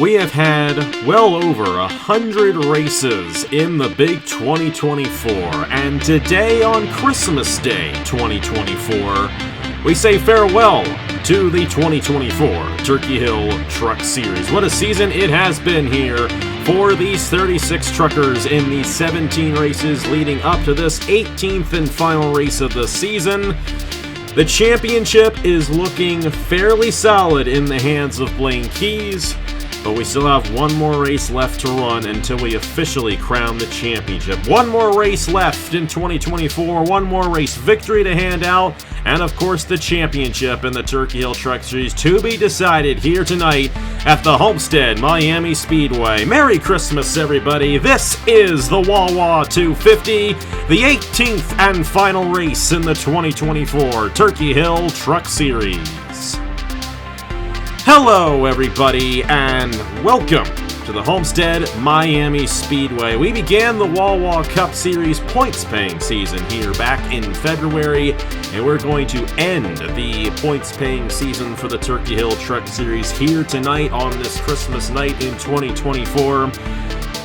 We have had well over 100 races in the big 2024, and today on Christmas Day 2024, we say farewell to the 2024 Turkey Hill Truck Series. What a season it has been here for these 36 truckers in the 17 races leading up to this 18th and final race of the season. The championship is looking fairly solid in the hands of Blaine Keyes, but we still have one more race left to run until we officially crown the championship. One more race left in 2024, one more race victory to hand out, and of course the championship in the Turkey Hill Truck Series to be decided here tonight at the Homestead-Miami Speedway. Merry Christmas, everybody. This is the Wawa 250, the 18th and final race in the 2024 Turkey Hill Truck Series. Hello, everybody, and welcome to the Homestead-Miami Speedway. We began the Wawa Cup Series points-paying season here back in February, and we're going to end the points-paying season for the Turkey Hill Truck Series here tonight on this Christmas night in 2024.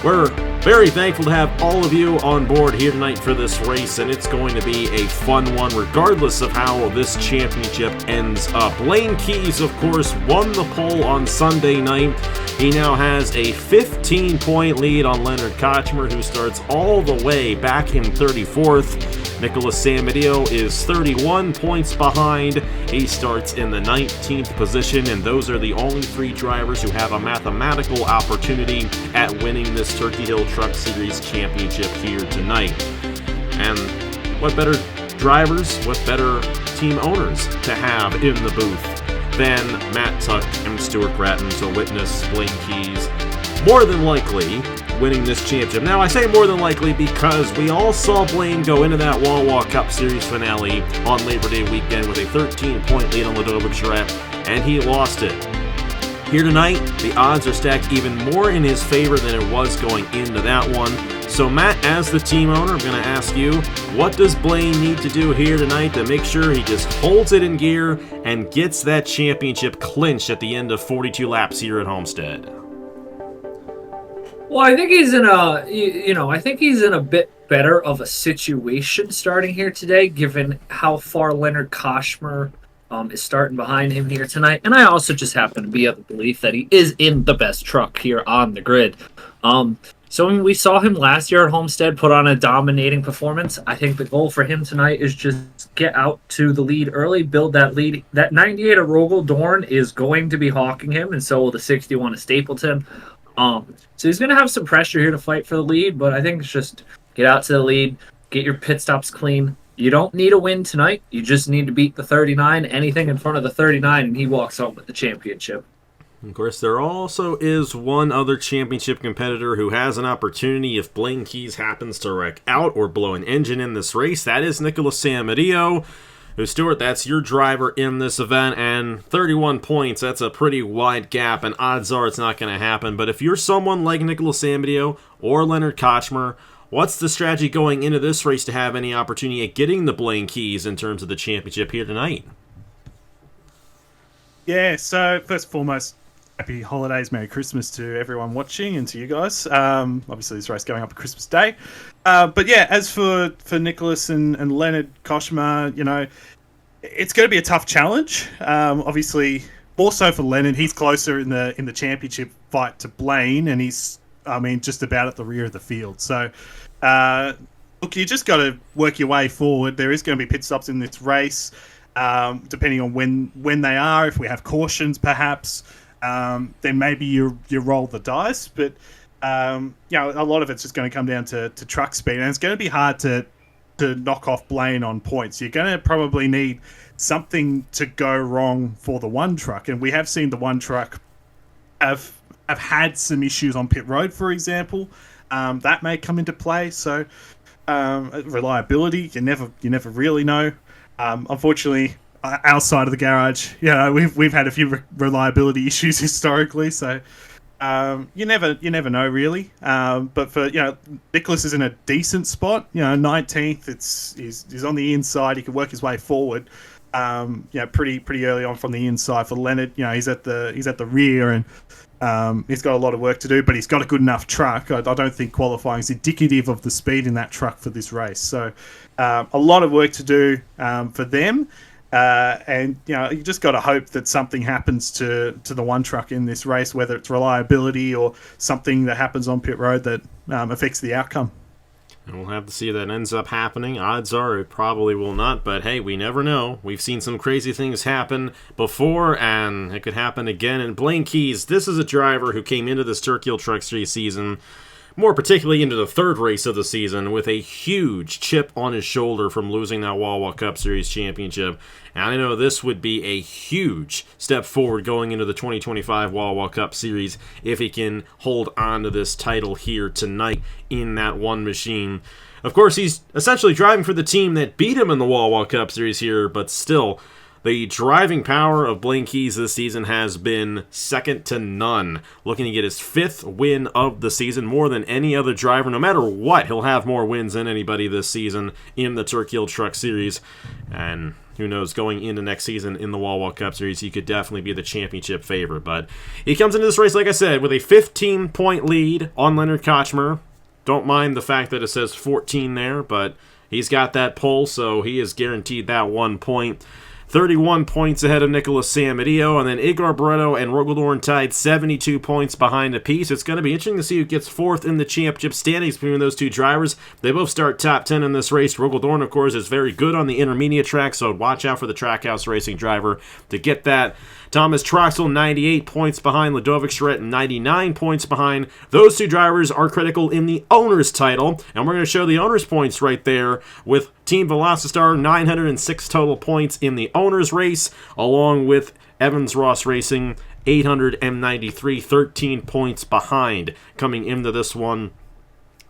We're very thankful to have all of you on board here tonight for this race, and it's going to be a fun one regardless of how this championship ends up. Blaine Keyes, of course, won the pole on Sunday night. He now has a 15-point lead on Leonard Kocsmar, who starts all the way back in 34th. Samudio is 31 points behind. He starts in the 19th position, and those are the only three drivers who have a mathematical opportunity at winning this Turkey Hill Truck Series championship here tonight. And what better drivers, what better team owners to have in the booth than Matt Tuck and Stuart Gratton to witness Blaine Keyes more than likely winning this championship. Now, I say more than likely because we all saw Blaine go into that Wawa Cup Series finale on Labor Day weekend with a 13-point lead on Ladovic Charette, and he lost it. Here tonight, the odds are stacked even more in his favor than it was going into that one. So Matt, as the team owner, I'm going to ask you, what does Blaine need to do here tonight to make sure he just holds it in gear and gets that championship clinched at the end of 42 laps here at Homestead? Well, I think he's in a bit better of a situation starting here today, given how far Leonard Kocsmar is starting behind him here tonight. And I also just happen to be of the belief that he is in the best truck here on the grid. So when we saw him last year at Homestead put on a dominating performance, I think the goal for him tonight is just get out to the lead early, build that lead. That 98 at Rogel Dorn is going to be hawking him, and so will the 61 at Stapleton. So he's going to have some pressure here to fight for the lead, but I think it's just get out to the lead, get your pit stops clean. You don't need a win tonight. You just need to beat the 39, anything in front of the 39, and he walks home with the championship. Of course, there also is one other championship competitor who has an opportunity if Blaine Keyes happens to wreck out or blow an engine in this race. That is Samudio. Who, Stuart, that's your driver in this event, and 31 points, that's a pretty wide gap, and odds are it's not going to happen. But if you're someone like Samudio or Leonard Kocsmar, what's the strategy going into this race to have any opportunity at getting the Blaine Keyes in terms of the championship here tonight? Yeah, so first and foremost, happy holidays, Merry Christmas to everyone watching and to you guys. Obviously, this race going up on Christmas Day. But yeah, as for Nicholas and Leonard Kocsmar, you know, it's going to be a tough challenge. Obviously, more so for Leonard. He's closer in the championship fight to Blaine, and he's, just about at the rear of the field. So, look, you just got to work your way forward. There is going to be pit stops in this race, depending on when they are. If we have cautions, perhaps. Then maybe you roll the dice, but a lot of it's just going to come down to truck speed, and it's going to be hard to knock off Blaine on points. You're going to probably need something to go wrong for the one truck, and we have seen the one truck have had some issues on pit road, for example. That may come into play. So reliability, you never really know. Unfortunately, our side of the garage, we've had a few reliability issues historically, so you never know really. But for Nicholas is in a decent spot, 19th. He's on the inside. He can work his way forward. pretty early on from the inside for Leonard. He's at the rear, and he's got a lot of work to do, but he's got a good enough truck. I don't think qualifying is indicative of the speed in that truck for this race. So a lot of work to do for them. And you just got to hope that something happens to the one truck in this race, whether it's reliability or something that happens on pit road that affects the outcome. And we'll have to see if that ends up happening. Odds are it probably will not, but hey, we never know. We've seen some crazy things happen before, and it could happen again. And Blaine Keyes, this is a driver who came into this Turkey Hill Truck Series season, more particularly into the third race of the season, with a huge chip on his shoulder from losing that Wawa Cup Series championship. And I know this would be a huge step forward going into the 2025 Wawa Cup Series if he can hold on to this title here tonight in that one machine. Of course, he's essentially driving for the team that beat him in the Wawa Cup Series here, but still, the driving power of Blaine Keyes this season has been second to none. Looking to get his 5th win of the season, more than any other driver. No matter what, he'll have more wins than anybody this season in the Turkey Hill Truck Series. And who knows, going into next season in the Wawa Cup Series, he could definitely be the championship favorite. But he comes into this race, like I said, with a 15-point lead on Leonard Kocsmar. Don't mind the fact that it says 14 there, but he's got that pole, so he is guaranteed that 1 point. 31 points ahead of Nicholas Samudio, and then Igor Barreto and Rogaldorn tied 72 points behind apiece. It's going to be interesting to see who gets 4th in the championship standings between those two drivers. They both start top 10 in this race. Rogaldorn, of course, is very good on the intermediate track, so watch out for the Trackhouse Racing driver to get that. Thomas Troxel, 98 points behind. Ludovic Charette, 99 points behind. Those two drivers are critical in the owner's title, and we're going to show the owner's points right there with Team Velocity-Star, 906 total points in the owner's race, along with Evans Ross Racing, 893, 13 points behind coming into this one.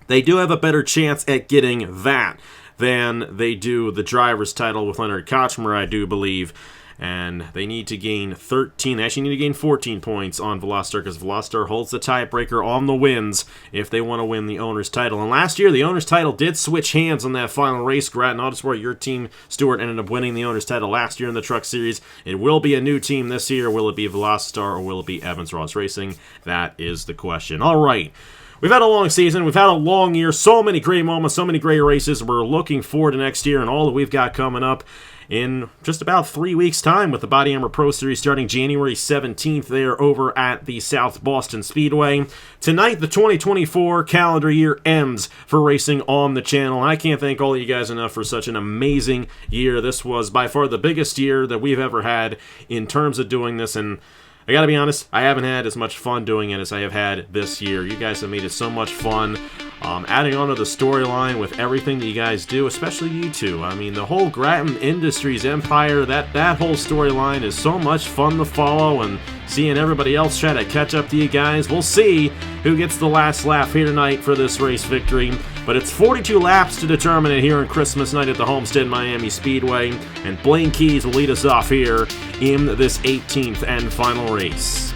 They do have a better chance at getting that than they do the driver's title with Leonard Kocsmar, I do believe. And they need to gain 13. They actually need to gain 14 points on Velocity-Star, because Velocity-Star holds the tiebreaker on the wins if they want to win the owner's title. And last year, the owner's title did switch hands on that final race. Grattan Autosport, your team, Stewart, ended up winning the owner's title last year in the Truck Series. It will be a new team this year. Will it be Velocity-Star or will it be Evans Ross Racing? That is the question. All right. We've had a long season. We've had a long year. So many great moments, so many great races. We're looking forward to next year and all that we've got coming up in just about 3 weeks' time with the Body Armor Pro Series starting January 17th there over at the South Boston Speedway. Tonight, the 2024 calendar year ends for racing on the channel, and I can't thank all of you guys enough for such an amazing year. This was by far the biggest year that we've ever had in terms of doing this, and I gotta be honest, I haven't had as much fun doing it as I have had this year. You guys have made it so much fun. Adding on to the storyline with everything that you guys do, especially you two. I mean, the whole Grattan Industries empire, that whole storyline is so much fun to follow, and seeing everybody else try to catch up to you guys. We'll see who gets the last lap here tonight for this race victory. But it's 42 laps to determine it here on Christmas night at the Homestead-Miami Speedway, and Blaine Keyes will lead us off here in this 18th and final race.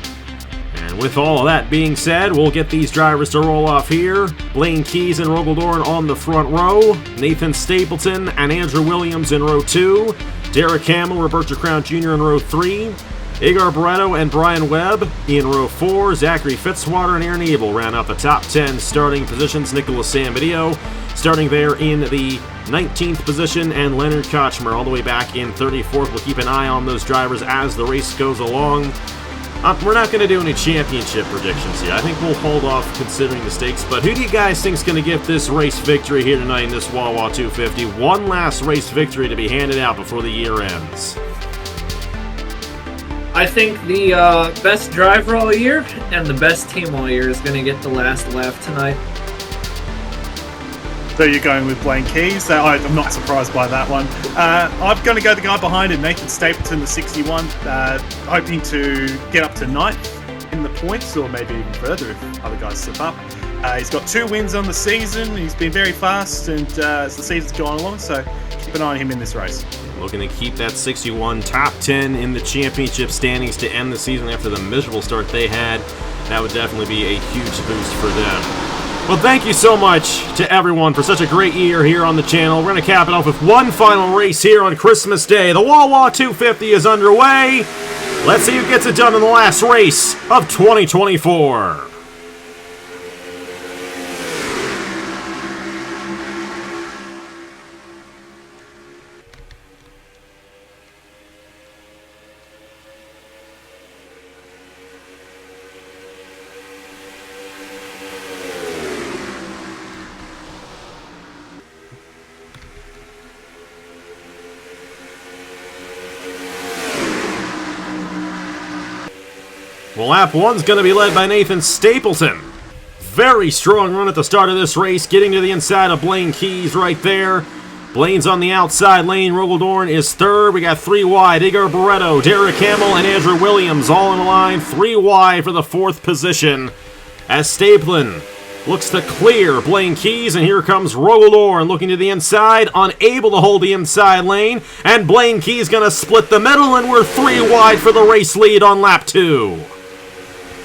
And with all of that being said, we'll get these drivers to roll off here. Blaine Keyes and Rogaldorn on the front row. Nathan Stapleton and Andrew Williams in row 2. Derek Hamill, Roberto Crown Jr. in row 3. Igor Barreto and Brian Webb in row 4. Zachary Fitzwater and Aaron Abel round out the top 10 starting positions. Nicholas Samudio starting there in the 19th position, and Leonard Kocsmar all the way back in 34th. We'll keep an eye on those drivers as the race goes along. We're not going to do any championship predictions here. I think we'll hold off considering the stakes. But who do you guys think is going to get this race victory here tonight in this Wawa 250? One last race victory to be handed out before the year ends. I think the best driver all year and the best team all year is going to get the last lap tonight. So you're going with Blaine Keyes. I'm not surprised by that one. I'm going to go the guy behind him, Nathan Stapleton, the 61, hoping to get up to 9th in the points, or maybe even further if other guys slip up. He's got 2 wins on the season. He's been very fast, and as the season's gone along, so keep an eye on him in this race. Looking to keep that 61 top 10 in the championship standings to end the season after the miserable start they had. That would definitely be a huge boost for them. Well, thank you so much to everyone for such a great year here on the channel. We're going to cap it off with one final race here on Christmas Day. The Wawa 250 is underway. Let's see who gets it done in the last race of 2024. Well, lap one's going to be led by Nathan Stapleton. Very strong run at the start of this race, getting to the inside of Blaine Keyes right there. Blaine's on the outside lane. Rogaldorn is third. We got 3 wide. Igor Barreto, Derek Hamill, and Andrew Williams all in the line. 3 wide for the 4th position as Stapleton looks to clear Blaine Keyes, and here comes Rogaldorn looking to the inside, unable to hold the inside lane, and Blaine Keyes going to split the middle, and we're 3 wide for the race lead on lap 2.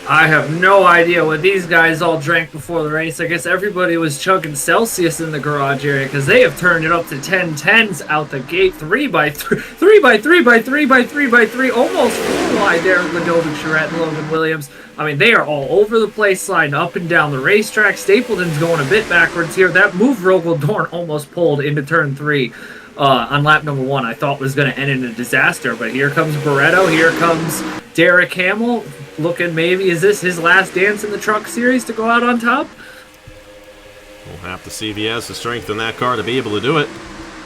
I have no idea what these guys all drank before the race. I guess everybody was chugging Celsius in the garage area because they have turned it up to 10-10s out the gate. 3 by 3, 3 by 3 by 3 by 3 by 3, almost 4 wide there. Ladovic Charette and Logan Williams. I mean, they are all over the place, sliding up and down the racetrack. Stapleton's going a bit backwards here. That move Rogaldorn almost pulled into turn 3 on lap number 1. I thought was going to end in a disaster, but here comes Barreto. Here comes Derek Hamill. Looking maybe, is this his last dance in the truck series to go out on top? We'll have to see if he has the strength in that car to be able to do it.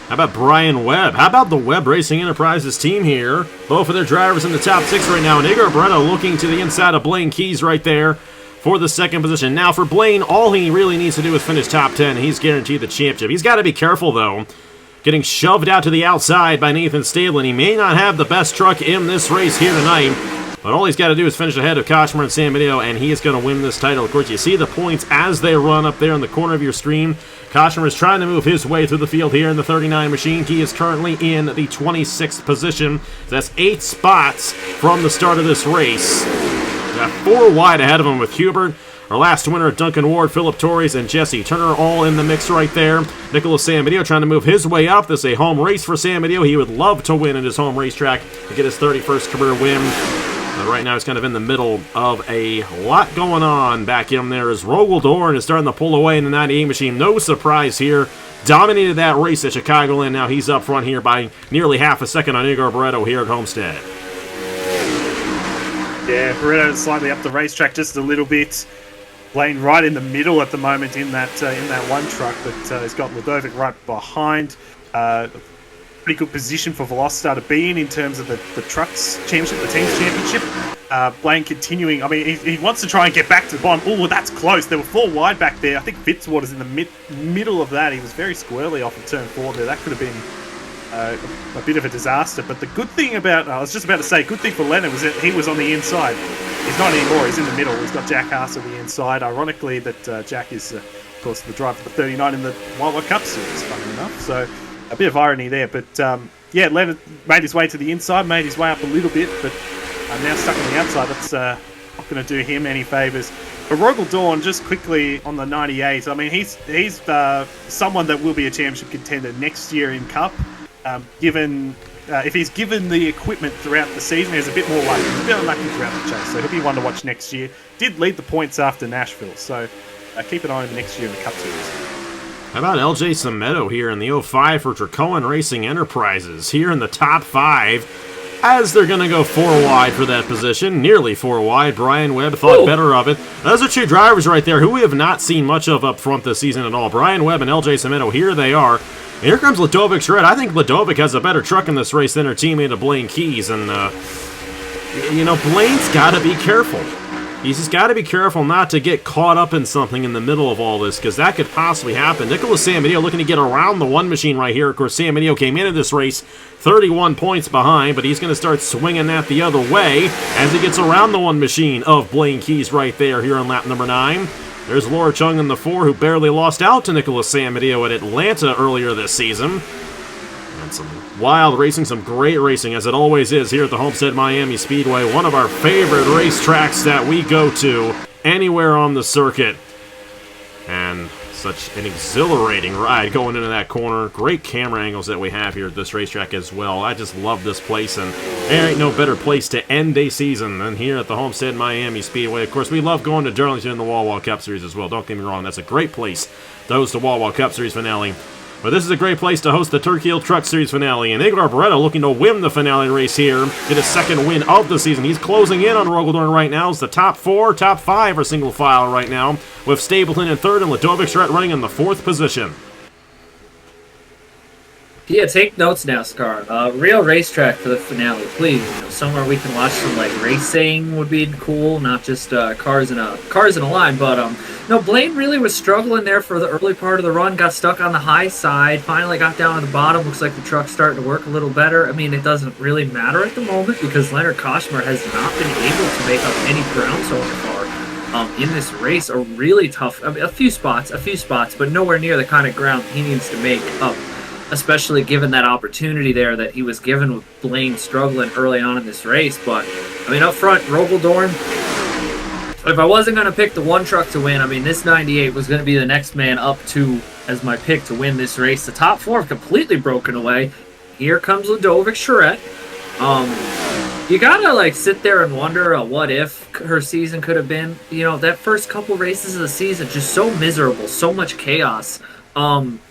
How about Brian Webb? How about the Webb Racing Enterprises team here? Both of their drivers in the top 6 right now. And Igor Barreto looking to the inside of Blaine Keyes right there for the 2nd position. Now for Blaine, all he really needs to do is finish top 10. He's guaranteed the championship. He's got to be careful, though. Getting shoved out to the outside by Nathan Stapleton. He may not have the best truck in this race here tonight, but all he's got to do is finish ahead of Kocsmar and Samudio, and he is going to win this title. Of course, you see the points as they run up there in the corner of your screen. Kocsmar is trying to move his way through the field here in the 39 machine. He is currently in the 26th position. That's 8 spots from the start of this race. Got 4 wide ahead of him with Hubert. Our last winner, Duncan Ward, Philip Torres, and Jesse Turner all in the mix right there. Nicholas Samudio trying to move his way up. This is a home race for Samudio. He would love to win at his home racetrack to get his 31st career win. But right now he's kind of in the middle of a lot going on back in there as Rogaldorn is starting to pull away in the 98 machine. No surprise here. Dominated that race at Chicagoland. Now he's up front here by nearly half a second on Igor Barreto here at Homestead. Yeah, Barreto slightly up the racetrack just a little bit. Blaine right in the middle at the moment in that one truck, but he's got Ladovic right behind. Pretty good position for Velocitar to be in terms of the trucks championship, the team's championship. Blaine continuing. I mean, he wants to try and get back to the bottom. Oh, that's close. There were 4 wide back there. I think Fitzwater's in the middle of that. He was very squarely off of turn 4 there. That could have been a bit of a disaster. But the good thing about, I was just about to say, good thing for Leonard was that he was on the inside. He's not anymore. He's in the middle. He's got Jack Haas on the inside. Ironically, that Jack is, of course, the driver for the 39 in the Wawa Cup Series, funny enough. So a bit of irony there. But, yeah, Leonard made his way to the inside, made his way up a little bit, but now stuck on the outside. That's not going to do him any favours. But Rogaldorn, just quickly on the 98, I mean, he's someone that will be a championship contender next year in Cup, given... if he's given the equipment throughout the season, he's a bit more lucky. He's a bit unlucky throughout the chase, so he'll be one to watch next year. Did lead the points after Nashville, so keep an eye on him next year in the Cup Series. How about LJ Samedo here in the 05 for Dracoan Racing Enterprises? Here in the top 5, as they're going to go 4 wide for that position. Nearly 4 wide. Brian Webb thought better of it. Those are 2 drivers right there who we have not seen much of up front this season at all. Brian Webb and LJ Samedo, here they are. And here comes Ladovic Charette. I think Ladovic has a better truck in this race than her teammate Blaine Keyes. And, you know, Blaine's got to be careful. He's just got to be careful not to get caught up in something in the middle of all this, because that could possibly happen. Nicholas Samudio looking to get around the 1 machine right here. Of course, Samudio came into this race 31 points behind, but he's going to start swinging that the other way as he gets around the 1 machine of Blaine Keyes right there here on lap number 9. There's Laura Chung in the 4, who barely lost out to Nicholas Samudio at Atlanta earlier this season. And some wild racing, some great racing, as it always is here at the Homestead-Miami Speedway, one of our favorite racetracks that we go to anywhere on the circuit. And Such an exhilarating ride going into that corner. Great camera angles that we have here at this racetrack as well. I just love this place, and there ain't no better place to end a season than here at the Homestead-Miami Speedway. Of course, we love going to Darlington in the Wawa Cup Series as well. Don't get me wrong, that's a great place to host the Wawa Cup Series finale. But this is a great place to host the Turkey Hill Truck Series finale. And Igor Barreto looking to win the finale race here. Get his second win of the season. He's closing in on Rogeldorn right now. It's the top 4, top 5 are single file right now, with Stapleton in 3rd and Ludovic Charette running in the 4th position. Yeah, take notes, NASCAR. Real racetrack for the finale, please. Somewhere we can watch some racing would be cool, not just cars in a line. But Blaine really was struggling there for the early part of the run. Got stuck on the high side. Finally got down to the bottom. Looks like the truck's starting to work a little better. I mean, it doesn't really matter at the moment because Leonard Kocsmar has not been able to make up any ground so far in this race. A really tough, a few spots, but nowhere near the kind of ground he needs to make up. Especially given that opportunity there that he was given with Blaine struggling early on in this race. But, I mean, up front, Rogeldorn, if I wasn't going to pick the one truck to win, I mean, this 98 was going to be the next man up to as my pick to win this race. The top 4 have completely broken away. Here comes Ludovic Charette. You got to, sit there and wonder what if her season could have been. That first couple races of the season, just so miserable, so much chaos.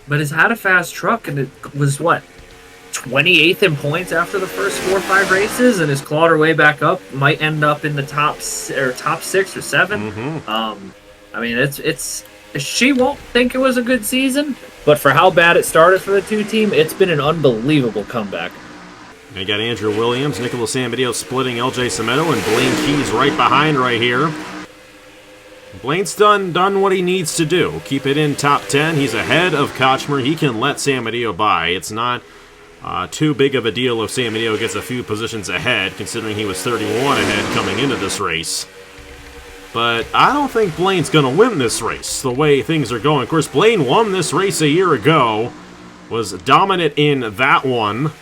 But has had a fast truck, and it was 28th in points after the first 4 or 5 races, and has clawed her way back up. Might end up in the top 6 or 7. Mm-hmm. I mean, it's she won't think it was a good season, but for how bad it started for the 2 team, it's been an unbelievable comeback. And you got Andrew Williams, Nicholas Samudio splitting LJ Samudio, and Blaine Keyes right behind right here. Blaine's done what he needs to do. Keep it in top 10. He's ahead of Kocsmar. He can let Samudio by. It's not too big of a deal if Samudio gets a few positions ahead, considering he was 31 ahead coming into this race. But I don't think Blaine's going to win this race the way things are going. Of course, Blaine won this race a year ago, was dominant in that one,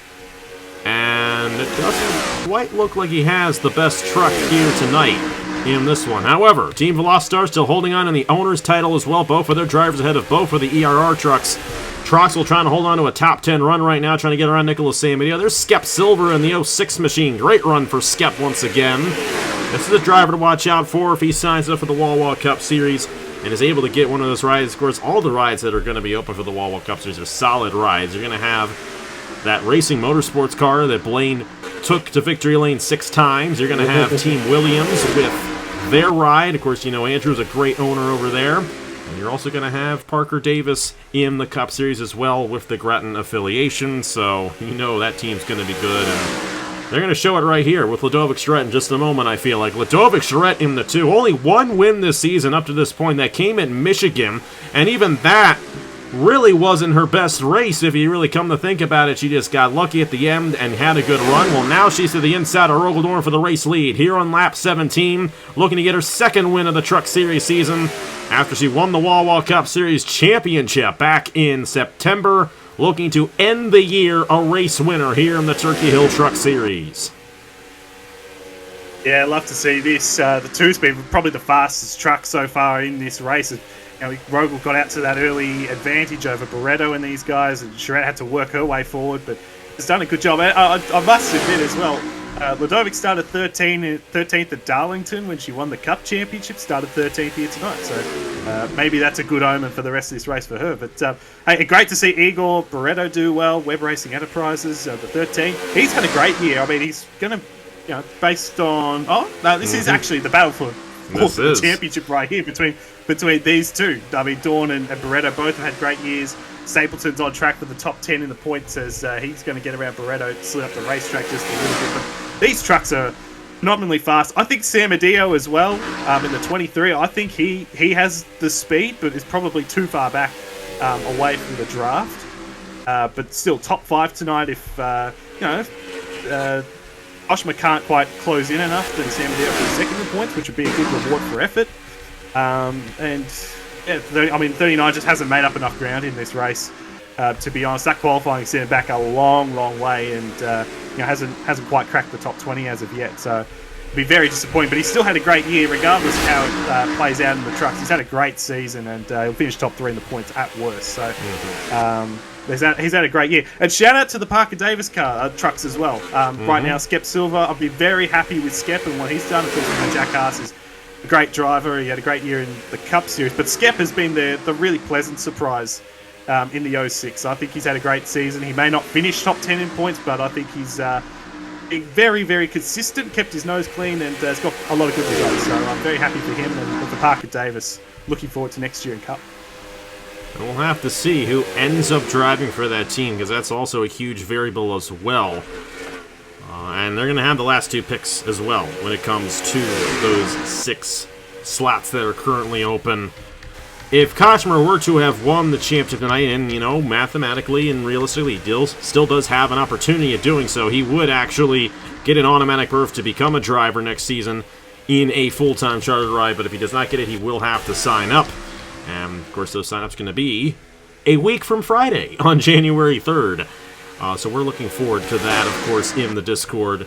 and it doesn't quite look like he has the best truck here tonight in this one. However, Team Velocitar still holding on in the owner's title as well. Both of their drivers ahead of both of the ERR trucks. Troxel trying to hold on to a top 10 run right now, trying to get around Nicholas Samudio. There's Skep Silver in the 06 machine. Great run for Skep once again. This is a driver to watch out for if he signs up for the Wawa Cup Series and is able to get one of those rides. Of course, all the rides that are going to be open for the Wawa Cup Series are solid rides. You're going to have that racing motorsports car that Blaine took to victory lane 6 times. You're going to have Team Williams with their ride. Of course, Andrew's a great owner over there. And you're also going to have Parker Davis in the Cup Series as well with the Gretton affiliation. So, that team's going to be good. And they're going to show it right here with Ludovic Charette in just a moment, I feel like. Ludovic Charette in the 2. Only 1 win this season up to this point. That came at Michigan. And even that really wasn't her best race, if you really come to think about it. She just got lucky at the end and had a good run. Well, now she's to the inside of Rogeldorn for the race lead here on lap 17, looking to get her second win of the Truck Series season after she won the Wawa Cup Series championship back in September, looking to end the year a race winner here in the Turkey Hill Truck Series. Yeah, I'd love to see this. The 2-speed, probably the fastest truck so far in this race. Rogel got out to that early advantage over Barreto and these guys, and Charette had to work her way forward, but has done a good job. I must admit as well, Ludovic started 13th at Darlington when she won the Cup Championship, started 13th here tonight, so maybe that's a good omen for the rest of this race for her. But hey, great to see Igor Barreto do well, Web Racing Enterprises, the 13. He's had a great year. I mean, he's going to, based on... Oh, no, this is actually the battle for the championship right here between these two. I mean, Dawn and Barreto both have had great years. Stapleton's on track for the top 10 in the points as he's going to get around Barreto, slid up the racetrack just a little bit. But these trucks are phenomenally fast. I think Samudio as well, in the 23, I think he has the speed, but is probably too far back away from the draft. But still, top 5 tonight. If Kocsmar can't quite close in enough, then Samudio for second in points, which would be a good reward for effort. And yeah, 39 just hasn't made up enough ground in this race. To be honest, that qualifying sent back a long way, and hasn't quite cracked the top 20 as of yet. So be very disappointing. But he still had a great year, regardless of how it plays out in the trucks. He's had a great season, and he'll finish top 3 in the points at worst. So he's had a great year. And shout out to the Parker Davis trucks as well. Right now, Skep Silver, I'll be very happy with Skep and what he's done. Of course, Jack Haas is a great driver. He had a great year in the Cup Series. But Skep has been the really pleasant surprise in the 06. I think he's had a great season. He may not finish top 10 in points, but I think he's been very, very consistent, kept his nose clean, and has got a lot of good results. So I'm very happy for him and for Parker Davis. Looking forward to next year in Cup. We'll have to see who ends up driving for that team, because that's also a huge variable as well. And they're going to have the last 2 picks as well when it comes to those 6 slots that are currently open. If Kocsmar were to have won the championship tonight, and, mathematically and realistically, still does have an opportunity of doing so, he would actually get an automatic berth to become a driver next season in a full-time charter ride. But if he does not get it, he will have to sign up. And, of course, those sign-ups are going to be a week from Friday on January 3rd. So we're looking forward to that, of course, in the Discord.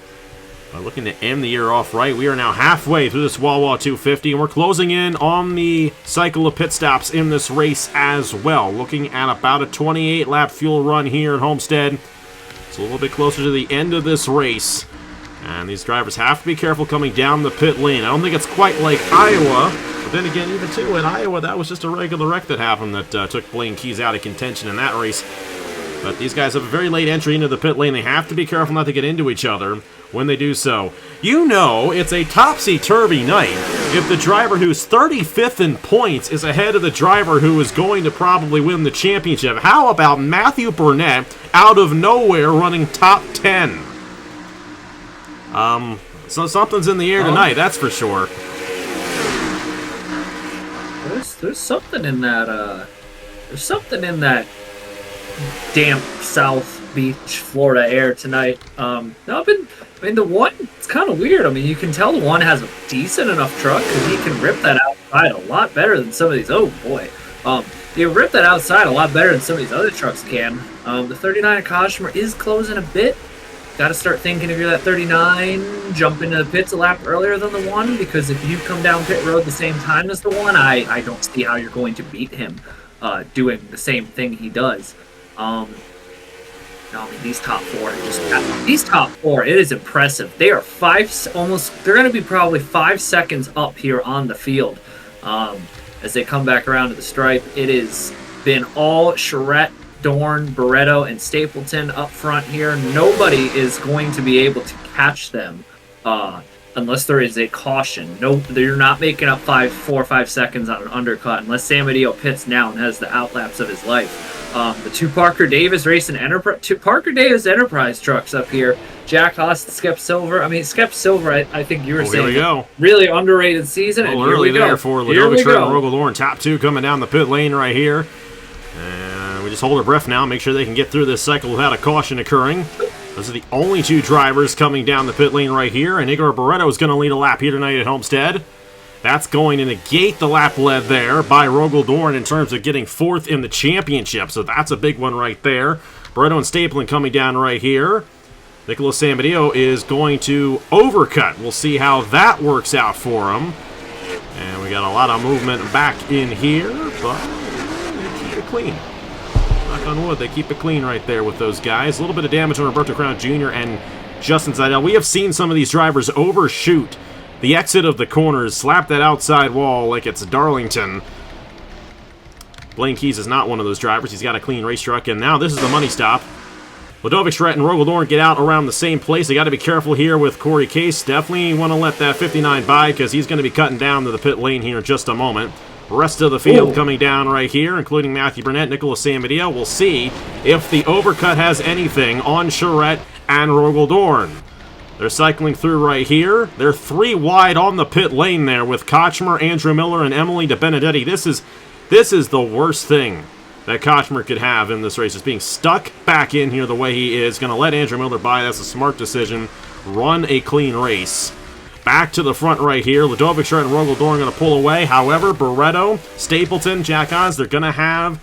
Looking to end the year off right. We are now halfway through this Wawa 250, and we're closing in on the cycle of pit stops in this race as well. Looking at about a 28-lap fuel run here at Homestead. It's a little bit closer to the end of this race. And these drivers have to be careful coming down the pit lane. I don't think it's quite like Iowa. But then again, even too, in Iowa, that was just a regular wreck that happened that took Blaine Keyes out of contention in that race. But these guys have a very late entry into the pit lane. They have to be careful not to get into each other when they do so. It's a topsy-turvy night if the driver who's 35th in points is ahead of the driver who is going to probably win the championship. How about Matthew Burnett out of nowhere running top 10? So something's in the air tonight, that's for sure. There's something in that. There's something in that damp South Beach, Florida air tonight. The one, it's kind of weird. You can tell the one has a decent enough truck because he can rip that outside a lot better than some of these. Oh boy, you rip that outside a lot better than some of these other trucks can. The 39 at Kocsmar is closing a bit. Got to start thinking if you're that 39, jump into the pits a lap earlier than the one, because if you come down pit road the same time as the one, I don't see how you're going to beat him doing the same thing he does. These top 4 it is impressive. They are they're going to be probably 5 seconds up here on the field as they come back around to the stripe. It has been all Charette, Dorn, Barretto, and Stapleton up front here. Nobody is going to be able to catch them unless there is a caution. No, they're not making up 4 or 5 seconds on an undercut unless Samudio pits now and has the outlaps of his life. The 2 Parker Davis Enterprise trucks up here. Jack Haas, Skep Silver. Skep Silver, I think you were saying. Here we go. Really underrated season. A little early there for Ludovic and Rogel top 2 coming down the pit lane right here. And we just hold our breath now, make sure they can get through this cycle without a caution occurring. Those are the only 2 drivers coming down the pit lane right here. And Igor Barretto is going to lead a lap here tonight at Homestead. That's going to negate the lap led there by Rogel Dorn in terms of getting 4th in the championship. So that's a big one right there. Barretto and Stapleton coming down right here. Nicholas Samudio is going to overcut. We'll see how that works out for him. And we got a lot of movement back in here, but they keep it clean. Knock on wood, they keep it clean right there with those guys. A little bit of damage on Roberto Crown Jr. and Justin Seidel. We have seen some of these drivers overshoot the exit of the corners, slap that outside wall like it's Darlington. Blaine Keyes is not one of those drivers. He's got a clean race truck, and now this is the money stop. Ludovic Schratt and Rogel Dorn get out around the same place. They got to be careful here with Corey Case. Definitely want to let that 59 by because he's going to be cutting down to the pit lane here in just a moment. Rest of the field coming down right here, including Matthew Burnett, Nicholas Samudio. We'll see if the overcut has anything on Charette and Rogel Dorn. They're cycling through right here. They're 3 wide on the pit lane there with Kocsmar, Andrew Miller, and Emily DeBenedetti. This is the worst thing that Kocsmar could have in this race, is being stuck back in here the way he is. Going to let Andrew Miller by. That's a smart decision. Run a clean race. Back to the front right here. Ludovic Schratt and Rogel Dorn going to pull away. However, Barretto, Stapleton, Jack Oz, they're going to have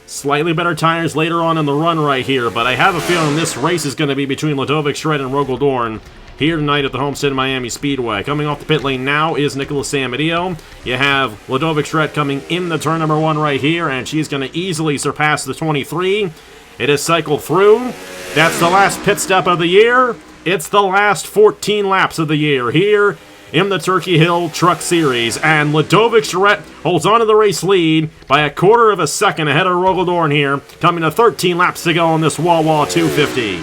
slightly better tires later on in the run right here. But I have a feeling this race is going to be between Ludovic Schratt and Rogel Dorn. here tonight at the Homestead-Miami Speedway. Coming off the pit lane now is Nicholas Samudio. You have Ludovic Charette coming in the turn number 1 right here, and she's going to easily surpass the 23. It has cycled through. That's the last pit stop of the year. It's the last 14 laps of the year here in the Turkey Hill Truck Series, and Ludovic Charette holds on to the race lead by a quarter of a second ahead of Rogel Dorn here, coming to 13 laps to go on this Wawa 250.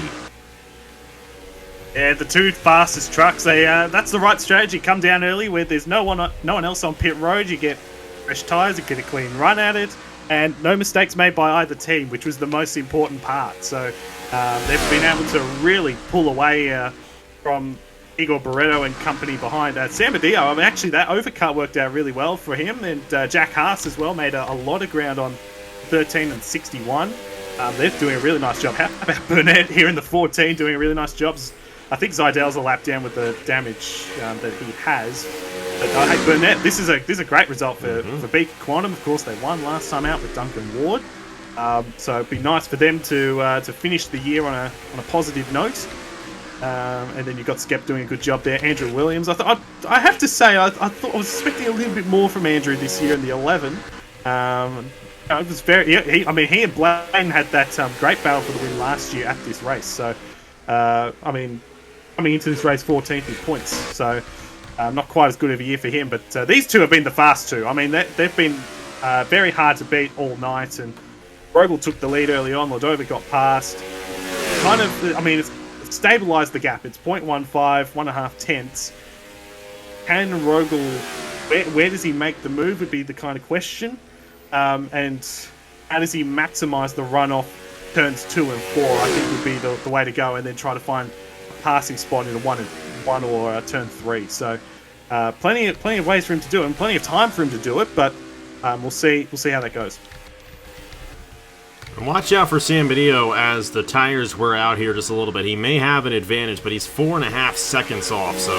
Yeah, the two fastest trucks, that's the right strategy. Come down early where there's no one else on pit road. You get fresh tyres, you get a clean run at it, and no mistakes made by either team, which was the most important part. So they've been able to really pull away from Igor Barreto and company behind Samudio. I mean, actually, that overcut worked out really well for him, and Jack Haas as well made a lot of ground on 13 and 61. They're doing a really nice job. How about Burnett here in the 14 doing a really nice job? I think Zeidel's a lap down with the damage that he has. But hey, Burnett, this is a great result for Beacon Quantum. Of course, they won last time out with Duncan Ward. So it'd be nice for them to finish the year on a positive note. And then you've got Skep doing a good job there. Andrew Williams. I have to say, I thought I was expecting a little bit more from Andrew this year in the 11. It was very. He and Blaine had that great battle for the win last year at this race. So, coming into this race 14th in points. So, not quite as good of a year for him. But these two have been the fast two. I mean, they've been very hard to beat all night. And Rogel took the lead early on. Ludovic got past. It's stabilised the gap. It's 0.15, 1.5 tenths. Can Rogel, where does he make the move would be the kind of question. And how does he maximise the runoff turns 2 and 4, I think would be the way to go, and then try to find a passing spot in a 1 or a turn 3. So plenty of ways for him to do it, and plenty of time for him to do it, but we'll see how that goes. And watch out for Samudio as the tires wear out here just a little bit. He may have an advantage, but he's 4.5 seconds off, so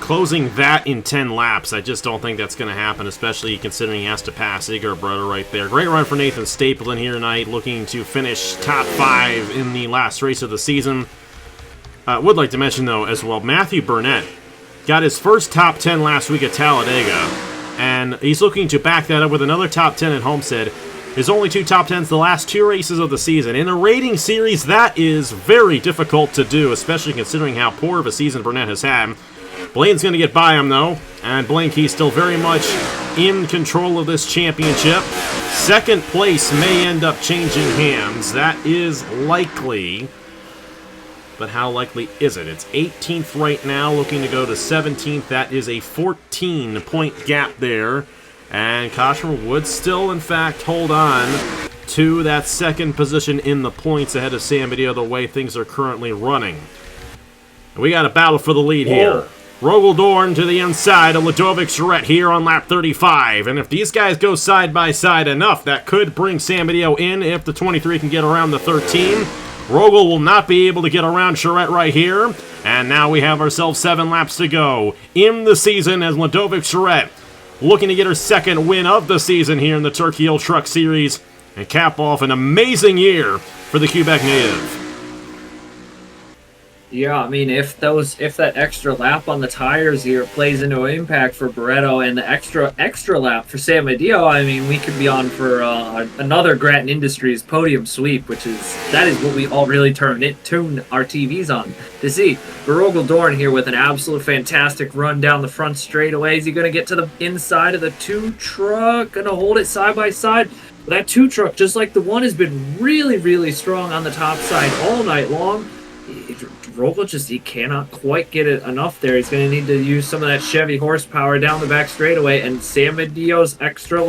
closing that in 10 laps, I just don't think that's going to happen, especially considering he has to pass Igor Barreto right there. Great run for Nathan Stapleton here tonight, looking to finish top 5 in the last race of the season. Would like to mention, though, as well, Matthew Burnett got his first top 10 last week at Talladega, and he's looking to back that up with another top 10 at Homestead. His only 2 top 10s the last 2 races of the season. In a rating series, that is very difficult to do, especially considering how poor of a season Burnett has had. Blaine's going to get by him, though, and Blaine Keyes still very much in control of this championship. Second place may end up changing hands. That is likely, but how likely is it? It's 18th right now, looking to go to 17th. That is a 14-point gap there. And Kocsmar would still, in fact, hold on to that second position in the points ahead of Samudio the way things are currently running. We got a battle for the lead here. Rogel Dorn to the inside of Ludovic Charette here on lap 35. And if these guys go side by side enough, that could bring Samudio in if the 23 can get around the 13. Rogel will not be able to get around Charette right here. And now we have ourselves 7 laps to go in the season as Ludovic Charette looking to get her second win of the season here in the Turkey Hill Truck Series and cap off an amazing year for the Quebec native. Yeah, I mean, if that extra lap on the tires here plays into an impact for Barreto and the extra lap for Samudio, I mean, we could be on for another Grattan Industries podium sweep, that is what we all really tune our TVs on to see. Rogel Dorn here with an absolute fantastic run down the front straightaway. Is he going to get to the inside of the 2 truck? Going to hold it side by side? That 2 truck, just like the 1, has been really, really strong on the top side all night long. Rogel he cannot quite get it enough there. He's going to need to use some of that Chevy horsepower down the back straightaway, and Samudio's extra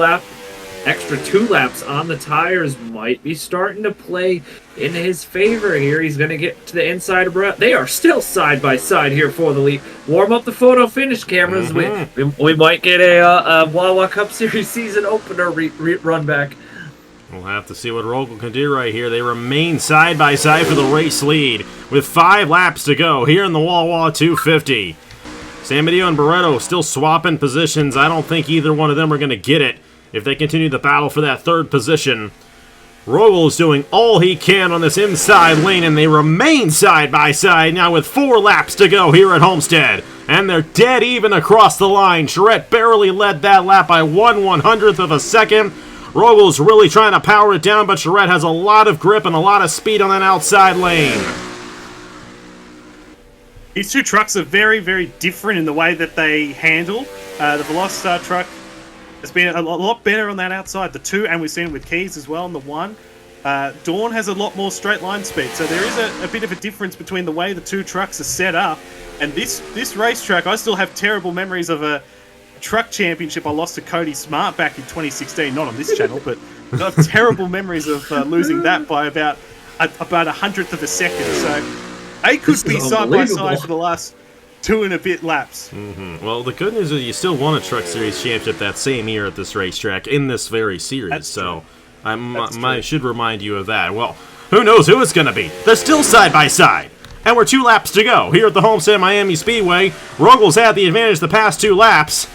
2 laps on the tires might be starting to play in his favor here. He's going to get to the inside of Brett. They are still side by side here for the lead. Warm up the photo finish cameras. We might get a Wawa Cup Series season opener run back. We'll have to see what Rogel can do right here. They remain side by side for the race lead with 5 laps to go here in the Wawa 250. Samudio and Barreto still swapping positions. I don't think either one of them are going to get it if they continue the battle for that 3rd position. Rogel is doing all he can on this inside lane, and they remain side by side now with 4 laps to go here at Homestead. And they're dead even across the line. Charette barely led that lap by 1/100th of a second. Rogel's really trying to power it down, but Charette has a lot of grip and a lot of speed on that outside lane. These two trucks are very, very different in the way that they handle. The Velocitar truck has been a lot better on that outside, the 2, and we've seen it with Keyes as well in the 1. Dawn has a lot more straight line speed, so there is a bit of a difference between the way the 2 trucks are set up. And this racetrack, I still have terrible memories of a truck championship I lost to Kocsmar back in 2016, not on this channel, but I have terrible memories of losing that by about 100th of a second. So they could be side by side for the last 2 and a bit laps. Well, the good news is you still won a Truck Series championship that same year at this racetrack in this very series. That's so true. I should remind you of that. Well, who knows who it's going to be? They're still side by side. And we're 2 laps to go here at the Homestead-Miami Speedway. Rogel's had the advantage the past 2 laps.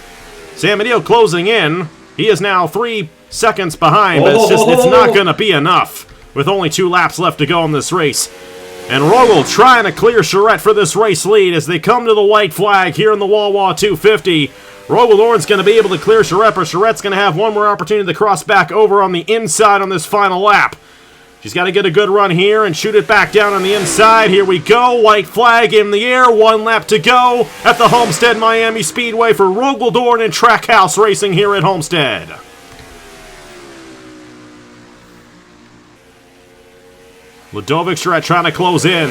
Samudio closing in. He is now 3 seconds behind, but it's not going to be enough with only 2 laps left to go in this race. And Rogel trying to clear Charette for this race lead as they come to the white flag here in the Wawa 250. Rogel-Dorn's going to be able to clear Charette, but Charette's going to have one more opportunity to cross back over on the inside on this final lap. She's got to get a good run here and shoot it back down on the inside. Here we go. White flag in the air. 1 lap to go at the Homestead-Miami Speedway for Rogel-Dorn and Trackhouse Racing here at Homestead. Ludovic Charette trying to close in.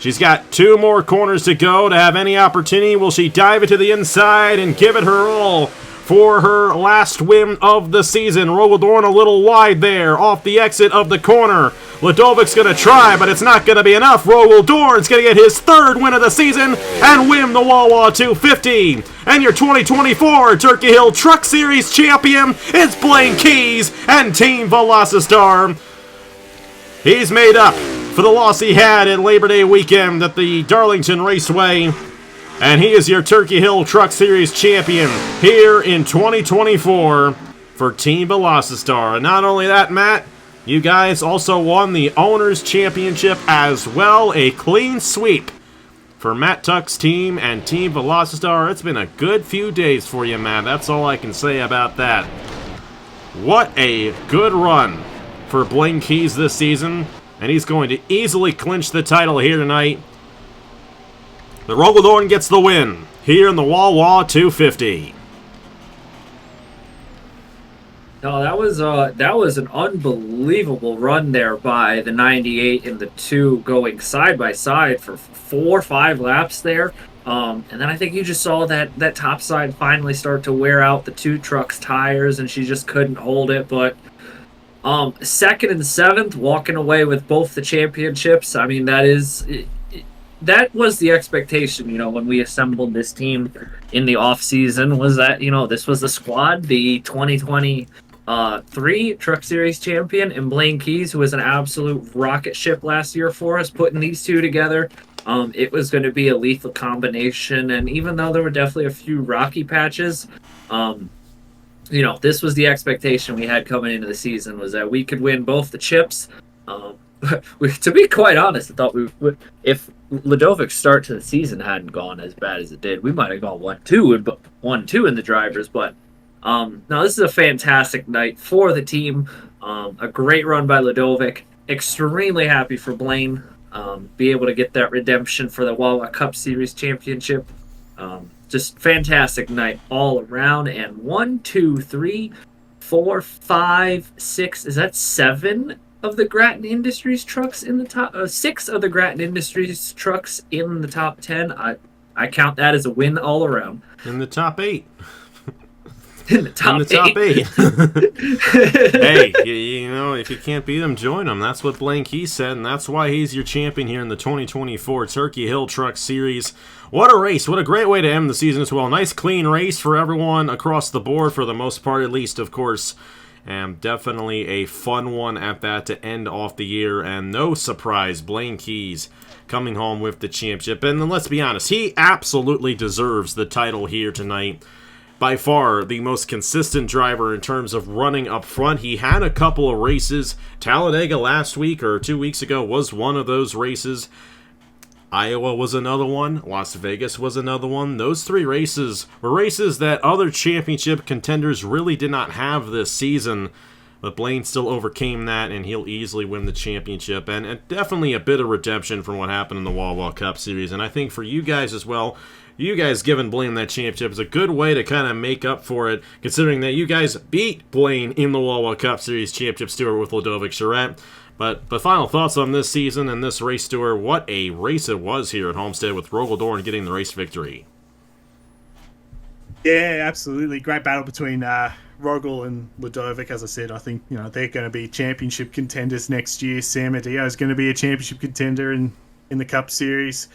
She's got 2 more corners to go to have any opportunity. Will she dive it to the inside and give it her all for her last win of the season? Rogel-Dorn a little wide there off the exit of the corner. Ludovic's going to try, but it's not going to be enough. Rogel-Dorn's going to get his 3rd win of the season and win the Wawa 250. And your 2024 Turkey Hill Truck Series champion is Blaine Keyes and Team Velocitar. He's made up for the loss he had at Labor Day weekend at the Darlington Raceway. And he is your Turkey Hill Truck Series champion here in 2024 for Team Velocitar. And not only that, Matt, you guys also won the Owners' Championship as well. A clean sweep for Matt Tuck's team and Team Velocitar. It's been a good few days for you, Matt. That's all I can say about that. What a good run for Blaine Keyes this season. And he's going to easily clinch the title here tonight. The Rogel-Dorn gets the win here in the Wawa 250. No, that was an unbelievable run there by the 98 and the 2 going side by side for 4 or 5 laps there. And then I think you just saw that top side finally start to wear out the 2 trucks' tires, and she just couldn't hold it. But 2nd and 7th, walking away with both the championships. I mean, that was the expectation, when we assembled this team in the off season, was that, this was the squad, the 2023 Truck Series champion and Blaine Keyes, who was an absolute rocket ship last year for us, putting these 2 together. It was going to be a lethal combination, and even though there were definitely a few rocky patches, this was the expectation we had coming into the season, was that we could win both the chips. To be quite honest, I thought if Ludovic's start to the season hadn't gone as bad as it did, we might have gone 1-2 in the drivers. But no, this is a fantastic night for the team. A great run by Ludovic. Extremely happy for Blaine. Be able to get that redemption for the Wawa Cup Series championship. Just fantastic night all around. And 1, 2, 3, 4, 5, 6. Is that 7 of the Grattan Industries trucks in the top? 6 of the Grattan Industries trucks in the top 10. I count that as a win all around. In the top 8. In the top 8. Hey, if you can't beat them, join them. That's what Blaine Keyes said, and that's why he's your champion here in the 2024 Turkey Hill Truck Series. What a race. What a great way to end the season as well. Nice, clean race for everyone across the board, for the most part, at least, of course. And definitely a fun one at that to end off the year. And no surprise, Blaine Keyes coming home with the championship. And then let's be honest, he absolutely deserves the title here tonight by far the most consistent driver in terms of running up front. He had a couple of races. Talladega last week or 2 weeks ago was one of those races. Iowa was another one. Las Vegas was another one. Those 3 races were races that other championship contenders really did not have this season. But Blaine still overcame that, and he'll easily win the championship. And definitely a bit of redemption from what happened in the Wawa Cup Series. And I think for you guys as well, you guys giving Blaine that championship is a good way to kind of make up for it, considering that you guys beat Blaine in the Wawa Cup Series Championship Stewart with Ludovic Charette. But final thoughts on this season and this race, Stewart. What a race it was here at Homestead with Rogel getting the race victory. Yeah, absolutely. Great battle between Rogel and Ludovic. As I said, I think they're going to be championship contenders next year. Samudio is going to be a championship contender in the Cup Series.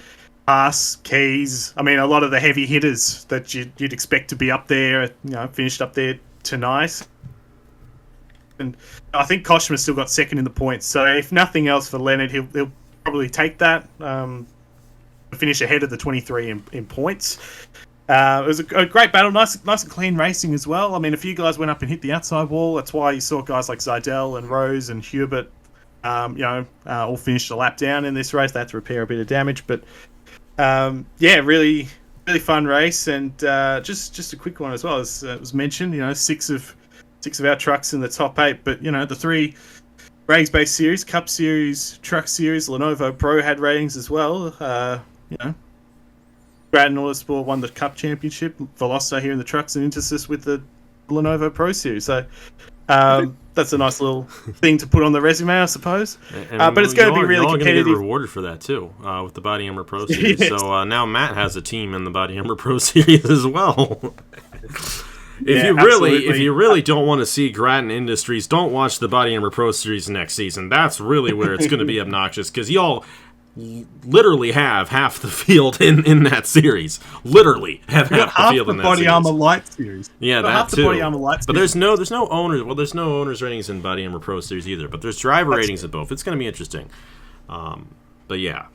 Haas, Keyes. I mean, a lot of the heavy hitters that you'd expect to be up there, finished up there tonight. And I think Kocsmar still got second in the points. So if nothing else for Leonard, he'll probably take that. Finish ahead of the 23 in points. It was a great battle, nice and clean racing as well. I mean, a few guys went up and hit the outside wall. That's why you saw guys like Zidell and Rose and Hubert, all finished a lap down in this race. They had to repair a bit of damage, but really, really fun race. And just a quick one as well, as was mentioned. Six of our trucks in the top 8, but the 3 Rags-based series, Cup Series, Truck Series, Lenovo Pro had ratings as well. Grattan Autosport won the Cup Championship. Veloster here in the trucks and Intersys with the Lenovo Pro Series. So that's a nice little thing to put on the resume, I suppose. But it's going to be really competitive. You're going to get rewarded for that too with the Body Armor Pro Series. Yes. So now Matt has a team in the Body Armor Pro Series as well. If you really don't want to see Grattan Industries, don't watch the Body Armor Pro Series next season. That's really where it's going to be obnoxious, because y'all literally have half the field in that series. Literally have half the field in that series. Body Armor Light series. Yeah, that half too. The Body Armor Light but there's no owners. Well, there's no owners ratings in Body Armor Pro Series either. But there's driver ratings in both. It's going to be interesting. But yeah.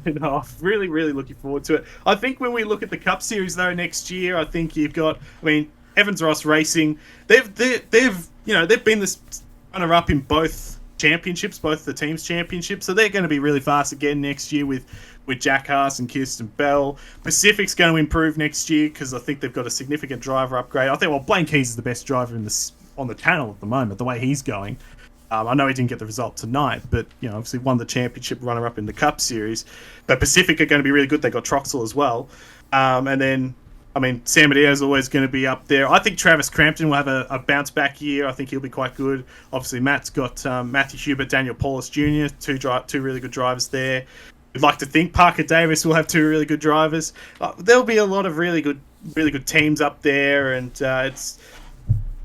I'm really, really looking forward to it. I think when we look at the Cup Series though next year, I think you've got. I mean, Evans Ross Racing. They've been this runner-up in both championships, both the teams' championships. So they're going to be really fast again next year with Jack Haas and Kirsten Bell. Pacific's going to improve next year because I think they've got a significant driver upgrade. I think Blaine Keyes is the best driver on the channel at the moment. The way he's going. I know he didn't get the result tonight, but obviously won the championship runner-up in the Cup Series. But Pacific are going to be really good. They got Troxel as well, and then Samudio is always going to be up there. I think Travis Crampton will have a bounce-back year. I think he'll be quite good. Obviously, Matt's got Matthew Hubert, Daniel Paulus Jr., two really good drivers there. We'd like to think Parker Davis will have 2 really good drivers. There'll be a lot of really good teams up there, and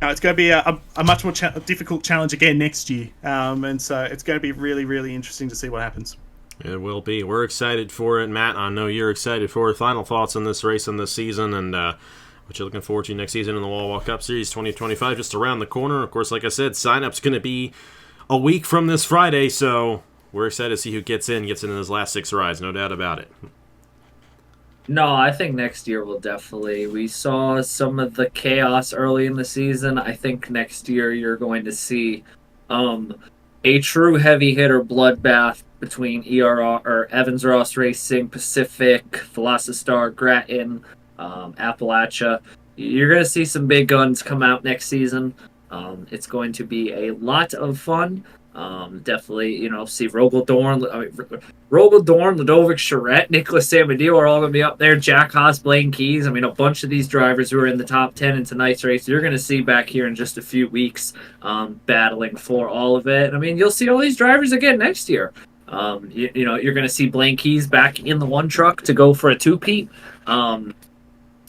it's going to be a much more difficult challenge again next year. And so it's going to be really, really interesting to see what happens. It will be. We're excited for it, Matt. I know you're excited for it. Final thoughts on this race and this season, and what you're looking forward to next season in the Wawa Cup Series 2025, just around the corner. Of course, like I said, sign-up's going to be a week from this Friday, so we're excited to see who gets in his last 6 rides, no doubt about it. No, I think next year will definitely. We saw some of the chaos early in the season. I think next year you're going to see a true heavy hitter bloodbath between Evans Ross Racing, Pacific, Velocistar, Grattan, Appalachia. You're going to see some big guns come out next season. It's going to be a lot of fun. Definitely, see Rogel Dorn, Ludovic Charette, Nicholas Samudio are all going to be up there. Jack Haas, Blaine Keyes. A bunch of these drivers who are in the top 10 in tonight's race, you're going to see back here in just a few weeks, battling for all of it. You'll see all these drivers again next year. You're going to see Blaine Keyes back in the one truck to go for a 2-peat.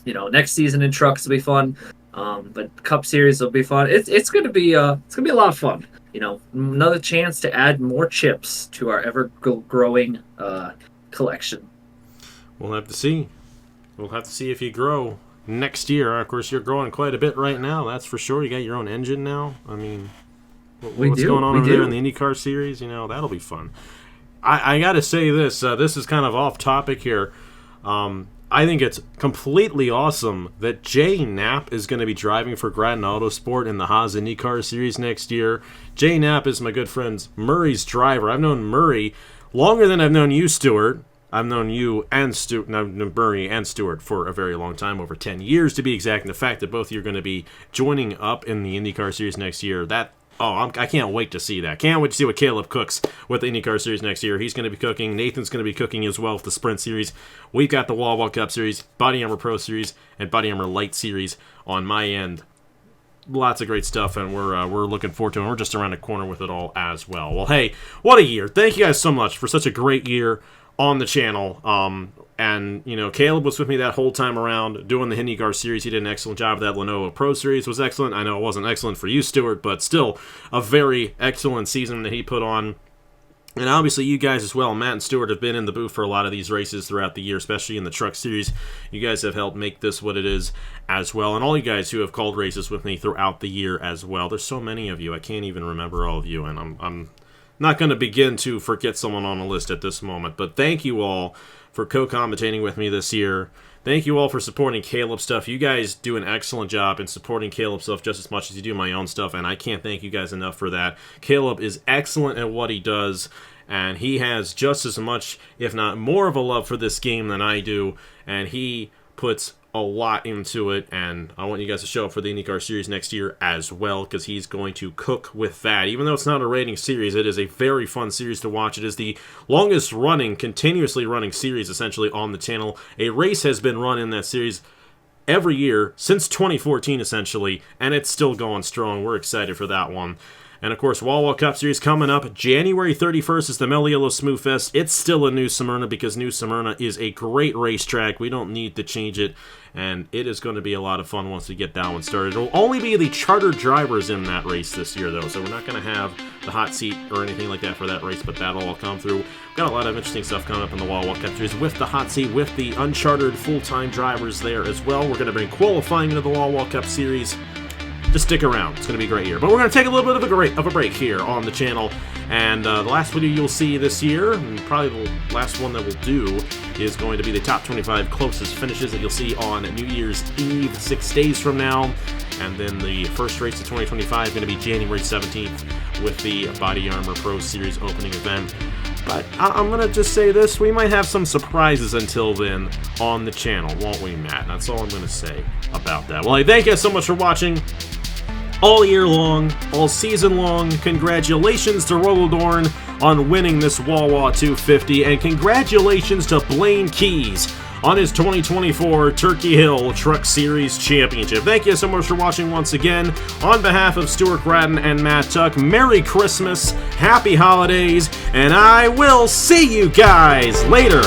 Next season in trucks will be fun. But Cup Series will be fun. It's going to be a lot of fun. Another chance to add more chips to our ever-growing collection. We'll have to see. We'll have to see if you grow next year. Of course, you're growing quite a bit right now, that's for sure. You got your own engine now. What's going on over there in the IndyCar Series? That'll be fun. I got to say this. This is kind of off topic here. I think it's completely awesome that Jay Knapp is going to be driving for Grattan Autosport in the Haas IndyCar Series next year. Jay Knapp is my good friend Murray's driver. I've known Murray longer than I've known you, Stuart. I've known you and Murray and Stuart for a very long time, over 10 years to be exact. And the fact that both of you are going to be joining up in the IndyCar Series next year, I can't wait to see that. Can't wait to see what Caleb cooks with the IndyCar Series next year. He's going to be cooking. Nathan's going to be cooking as well with the Sprint Series. We've got the Wawa Cup Series, Body Armor Pro Series, and Body Armor Light Series on my end. Lots of great stuff, and we're looking forward to it. We're just around the corner with it all as well. Well, hey, what a year. Thank you guys so much for such a great year on the channel. And, Caleb was with me that whole time around doing the IndyCar Series. He did an excellent job. That Lenovo Pro Series was excellent. I know it wasn't excellent for you, Stuart, but still a very excellent season that he put on. And obviously you guys as well, Matt and Stuart, have been in the booth for a lot of these races throughout the year, especially in the Truck Series. You guys have helped make this what it is as well. And all you guys who have called races with me throughout the year as well. There's so many of you. I can't even remember all of you, and I'm not going to begin to forget someone on the list at this moment. But thank you all for co-commentating with me this year. Thank you all for supporting Caleb's stuff. You guys do an excellent job in supporting Caleb's stuff just as much as you do my own stuff, and I can't thank you guys enough for that. Caleb is excellent at what he does, and he has just as much, if not more, of a love for this game than I do, and he puts a lot into it, and I want you guys to show up for the IndyCar Series next year as well, because he's going to cook with that. Even though it's not a rating series, it is a very fun series to watch. It is the longest running, continuously running series essentially on the channel. A race has been run in that series every year since 2014 essentially, and it's still going strong. We're excited for that one. And, of course, Wawa Cup Series coming up. January 31st is the Meliello Smooth Fest. It's still in New Smyrna because New Smyrna is a great racetrack. We don't need to change it, and it is going to be a lot of fun once we get that one started. It'll only be the chartered drivers in that race this year, though, so we're not going to have the hot seat or anything like that for that race, but that'll all come through. We've got a lot of interesting stuff coming up in the Wawa Cup Series with the hot seat, with the unchartered full-time drivers there as well. We're going to bring qualifying into the Wawa Cup Series. Just stick around. It's going to be a great year. But we're going to take a little bit of a break here on the channel. And the last video you'll see this year, and probably the last one that we'll do, is going to be the top 25 closest finishes that you'll see on New Year's Eve, 6 days from now. And then the first race of 2025 is going to be January 17th with the Body Armor Pro Series opening event. But I'm going to just say this, we might have some surprises until then on the channel, won't we, Matt? That's all I'm going to say about that. Well, hey, thank you so much for watching. All year long, all season long, congratulations to Rogodorn on winning this Wawa 250, and congratulations to Blaine Keyes on his 2024 Turkey Hill Truck Series Championship. Thank you so much for watching once again. On behalf of Stuart Grattan and Matt Tuck, Merry Christmas, Happy Holidays, and I will see you guys later.